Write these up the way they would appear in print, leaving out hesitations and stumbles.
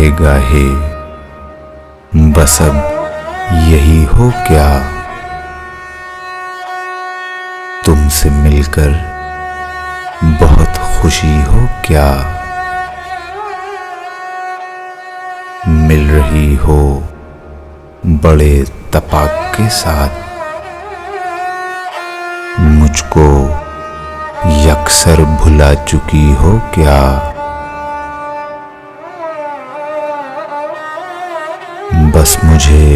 गाहे गाहे बस अब यही हो क्या, तुमसे मिलकर बहुत खुशी हो क्या, मिल रही हो बड़े तपाक के साथ, मुझको यकसर भुला चुकी हो क्या। बस मुझे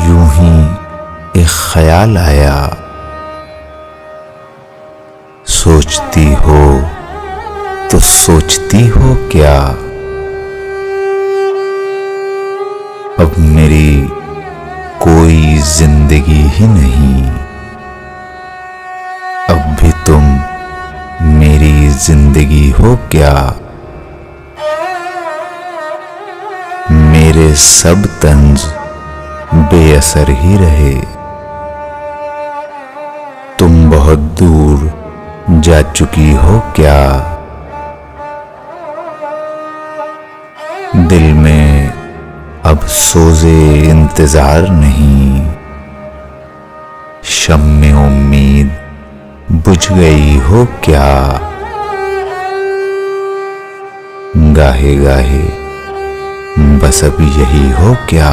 यूं ही एक ख्याल आया, सोचती हो तो सोचती हो क्या, अब मेरी कोई जिंदगी ही नहीं, अब भी तुम मेरी जिंदगी हो क्या। मेरे सब तंज बेअसर ही रहे, तुम बहुत दूर जा चुकी हो क्या। दिल में अब सोज़े इंतजार नहीं, शम्मे उम्मीद बुझ गई हो क्या। गाहे गाहे बस अब यही हो क्या।